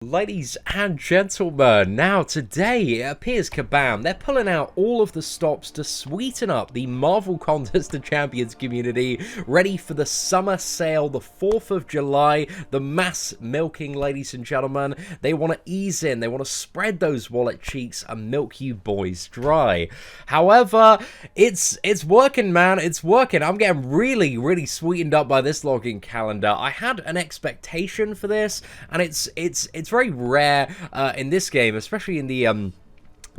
Ladies and gentlemen, now today it appears Kabam, they're pulling out all of the stops to sweeten up the Marvel Contest of Champions community, ready for the summer sale, the 4th of July, the mass milking, ladies and gentlemen. They want to ease in, they want to spread those wallet cheeks and milk you boys dry. However, it's working, man, it's working. I'm getting really sweetened up by this login calendar. I had an expectation for this, and it's very rare in this game, especially in the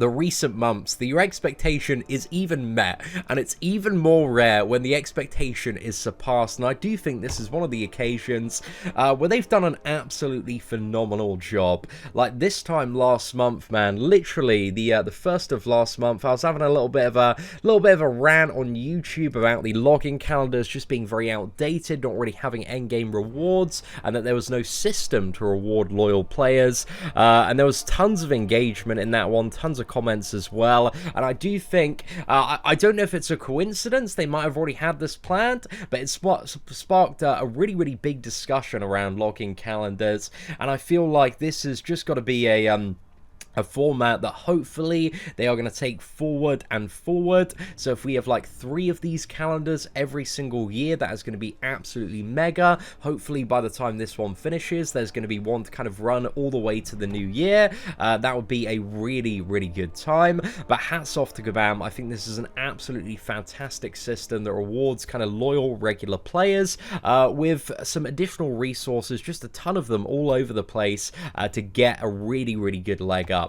recent months, that your expectation is even met, and it's even more rare when the expectation is surpassed. And I do think this is one of the occasions where they've done an absolutely phenomenal job. Like this time last month, man, literally the first of last month, I was having a little bit of a rant on YouTube about the login calendars just being very outdated, not really having endgame rewards, and that there was no system to reward loyal players. And there was tons of engagement in that one, tons of comments as well, and I do think I don't know if it's a coincidence, they might have already had this planned, but it sparked a really big discussion around login calendars, and I feel like this has just got to be a format that hopefully they are going to take forward and forward. So if we have like 3 of these calendars every single year, that is going to be absolutely mega. Hopefully by the time this one finishes, there's going to be one to kind of run all the way to the new year. That would be a really good time. But hats off to Kabam. I think this is an absolutely fantastic system that rewards kind of loyal regular players with some additional resources, just a ton of them all over the place to get a really good leg up.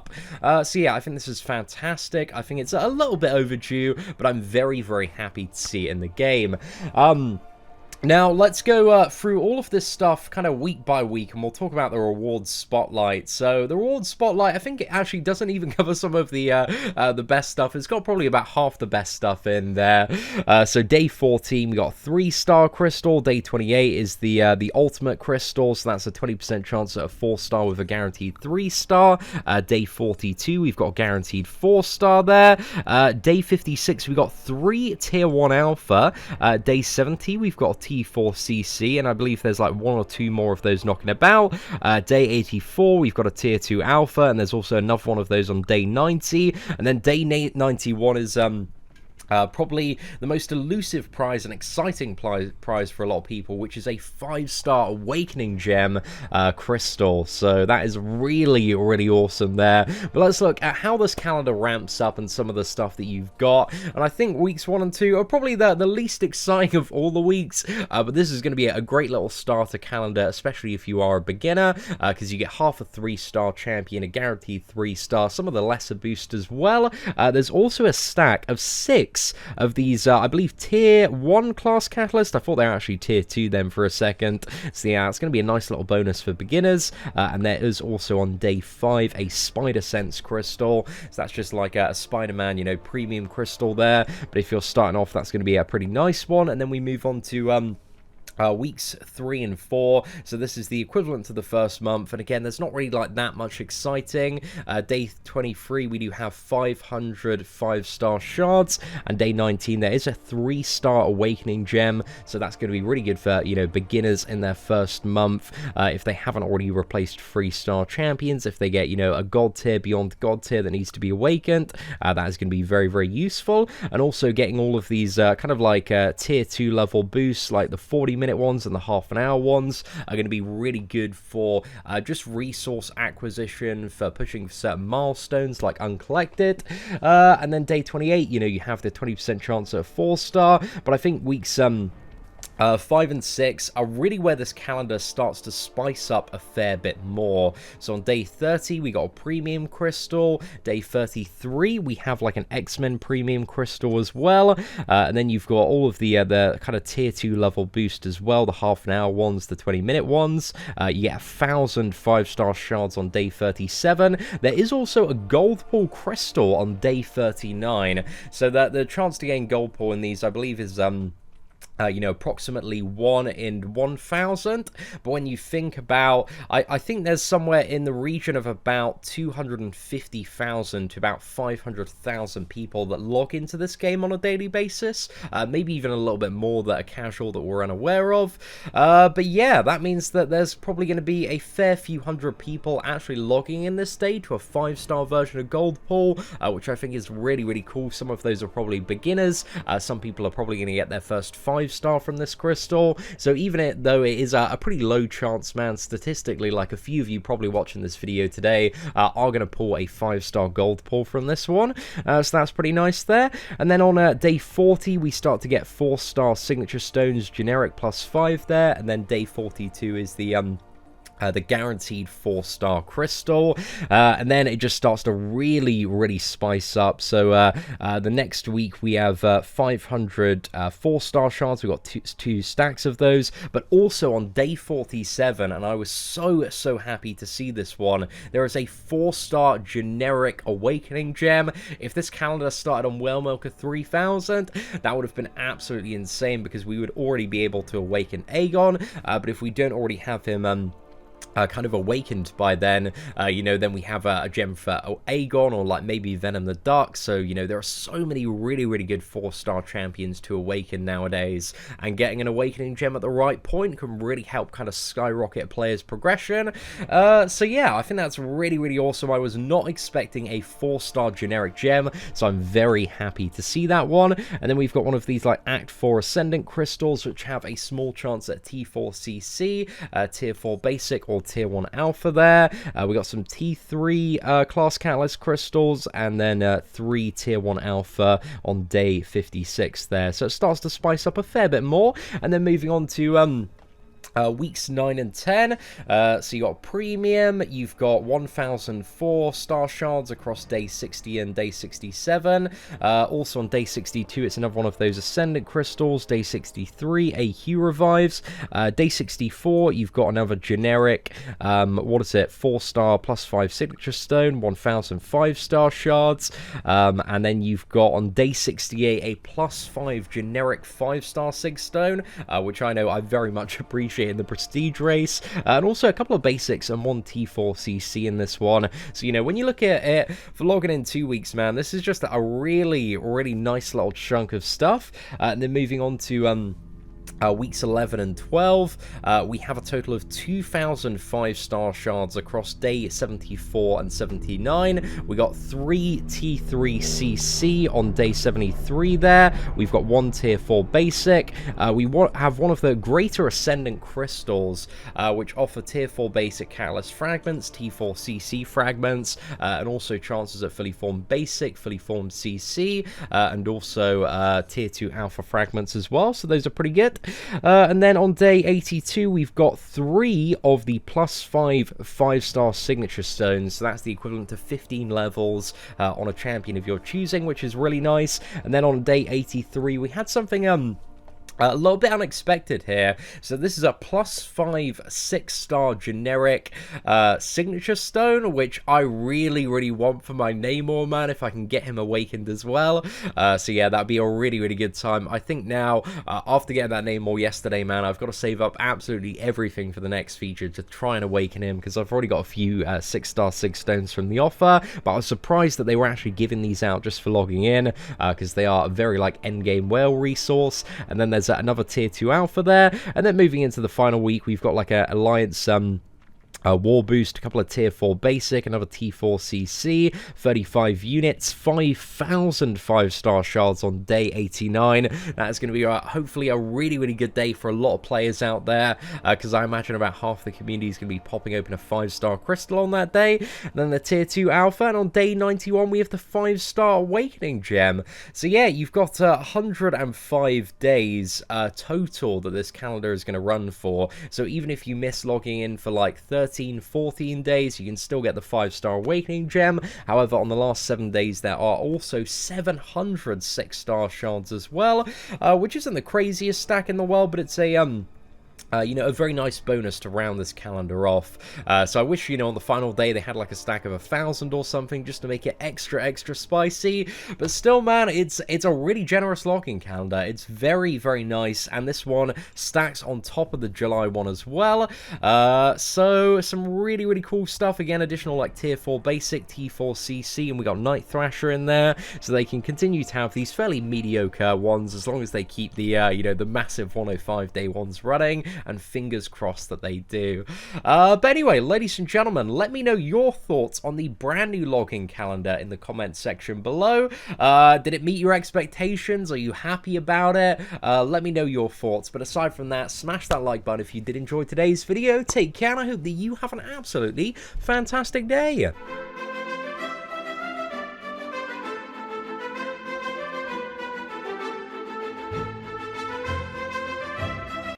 So yeah, I think this is fantastic. I think it's a little bit overdue, but I'm very happy to see it in the game. Now, let's go through all of this stuff kind of week by week, and we'll talk about the rewards spotlight. So, the rewards spotlight, I think it actually doesn't even cover some of the best stuff. It's got probably about half the best stuff in there. So, day 14, we got 3-star crystal. Day 28 is the ultimate crystal, so that's a 20% chance at a 4-star with a guaranteed 3-star. Day 42, we've got a guaranteed 4-star there. Day 56, we got 3 tier 1 alpha. Day 70, we've got a T4CC, and I believe there's like 1 or 2 more of those knocking about. Day 84, we've got a tier 2 alpha, and there's also another one of those on day 90, and then day 91 is probably the most elusive prize and exciting prize for a lot of people, which is a 5-star awakening gem crystal. So that is really awesome there. But let's look at how this calendar ramps up and some of the stuff that you've got. And I think weeks 1 and 2 are probably the least exciting of all the weeks, but this is going to be a great little starter calendar, especially if you are a beginner, because you get half a 3-star champion, a guaranteed 3-star, some of the lesser boosts as well. There's also a stack of 6 of these, I believe, tier 1 class catalyst. I thought they were actually tier 2 then for a second. So yeah, it's going to be a nice little bonus for beginners. And there is also on day 5 a Spider Sense crystal. So that's just like a Spider-Man, you know, premium crystal there. But if you're starting off, that's going to be a pretty nice one. And then we move on to weeks 3 and 4, so this is the equivalent to the first month, and again, there's not really like that much exciting. Day 23, we do have 500 5-star shards, and day 19, there is a 3-star awakening gem, so that's going to be really good for, you know, beginners in their first month, if they haven't already replaced 3-star champions. If they get, you know, a god tier beyond god tier that needs to be awakened, that is going to be very useful. And also getting all of these kind of like tier 2 level boosts, like the 40-minute ones and the half-an-hour ones, are going to be really good for just resource acquisition, for pushing certain milestones like uncollected. And then day 28, you know, you have the 20% chance at a 4-star, but I think weeks 5 and 6 are really where this calendar starts to spice up a fair bit more. So on day 30, we got a premium crystal. Day 33, we have like an X-Men premium crystal as well. And then you've got all of the kind of tier 2 level boost as well, the half-an-hour ones, the 20-minute ones. You get 1,000 5-star shards on day 37. There is also a gold pool crystal on day 39. So that the chance to gain gold pool in these, I believe, is you know, approximately 1 in 1,000. But when you think about, I think there's somewhere in the region of about 250,000 to about 500,000 people that log into this game on a daily basis. Maybe even a little bit more that are casual that we're unaware of. But yeah, that means that there's probably going to be a fair few hundred people actually logging in this day to a 5-star version of Gold Pool, which I think is really, really cool. Some of those are probably beginners. Some people are probably going to get their first 5-star from this crystal. So even though it is a pretty low chance, man, statistically, like a few of you probably watching this video today are going to pull a 5-star gold pull from this one. So that's pretty nice there. And then on day 40, we start to get 4-star signature stones generic +5 there. And then day 42 is the guaranteed 4-star crystal, and then it just starts to really spice up. So the next week we have 500 4-star shards. We've got two stacks of those, but also on day 47, and I was so happy to see this one, there is a 4-star generic awakening gem. If this calendar started on Whale Milker 3000, that would have been absolutely insane, because we would already be able to awaken Aegon, but if we don't already have him kind of awakened by then, you know, then we have a gem for Aegon, or like maybe Venom the Duck. So, you know, there are so many really good 4-star champions to awaken nowadays, and getting an awakening gem at the right point can really help kind of skyrocket players' progression. So yeah, I think that's really awesome. I was not expecting a 4-star generic gem, so I'm very happy to see that one. And then we've got one of these like Act 4 Ascendant crystals, which have a small chance at T4 CC, Tier 4 Basic, or Tier 1 Alpha there. We got some T3 Class Catalyst crystals, and then 3 Tier 1 Alpha on day 56 there. So it starts to spice up a fair bit more. And then moving on to weeks 9 and 10, so you got premium, you've got 1004 Star Shards across day 60 and day 67. Also on day 62, it's another one of those Ascendant crystals. Day 63, AQ revives. Day 64, you've got another generic, what is it, 4-star +5 signature stone, 1005 Star Shards. And then you've got on day 68 a +5 generic 5-star sig stone, which I know I very much appreciate in the prestige race, and also a couple of basics and 1 T4 CC in this one. So, you know, when you look at it for logging in 2 weeks, man, this is just a really nice little chunk of stuff. And then moving on to weeks 11 and 12, we have a total of 2,005 Star Shards across day 74 and 79. We got 3 T3 CC on day 73 there. We've got 1 Tier 4 Basic. We have one of the Greater Ascendant Crystals, which offer Tier 4 Basic Catalyst Fragments, T4 CC Fragments, and also chances at Fully Formed Basic, Fully Formed CC, and also Tier 2 Alpha Fragments as well. So those are pretty good. And then on day 82, we've got 3 of the +5 5-star signature stones. So that's the equivalent to 15 levels on a champion of your choosing, which is really nice. And then on day 83, we had something a little bit unexpected here. So this is a +5 6-star generic signature stone, which I really want for my Namor, man, if I can get him awakened as well. So yeah, that'd be a really good time. I think now, after getting that Namor yesterday, man, I've got to save up absolutely everything for the next feature to try and awaken him, because I've already got a few 6-star sig stones from the offer, but I was surprised that they were actually giving these out just for logging in, because they are a very like endgame whale resource. And then there's another Tier 2 Alpha there, and then moving into the final week, we've got like a Alliance War Boost, a couple of Tier 4 Basic, another T4 CC, 35 units, 5,000 5-star shards on day 89. That's going to be hopefully a really good day for a lot of players out there, because I imagine about half the community is going to be popping open a 5-star crystal on that day. And then the Tier 2 Alpha, and on day 91 we have the 5-star Awakening gem. So yeah, you've got 105 days total that this calendar is going to run for. So even if you miss logging in for like 14 days, you can still get the 5-star Awakening gem. However, on the last 7 days, there are also 700 6-star shards as well, which isn't the craziest stack in the world, but it's a you know, a very nice bonus to round this calendar off. So I wish, you know, on the final day they had like a stack of 1,000 or something just to make it extra spicy. But still, man, it's a really generous login calendar. It's very, very nice. And this one stacks on top of the July one as well. So some really cool stuff. Again, additional like tier 4 basic, T4 CC, and we got Night Thrasher in there. So they can continue to have these fairly mediocre ones as long as they keep the, you know, the massive 105 day ones running. And fingers crossed that they do. But anyway, ladies and gentlemen, let me know your thoughts on the brand new login calendar in the comments section below. Did it meet your expectations? Are you happy about it? Let me know your thoughts. But aside from that, smash that like button if you did enjoy today's video. Take care, and I hope that you have an absolutely fantastic day.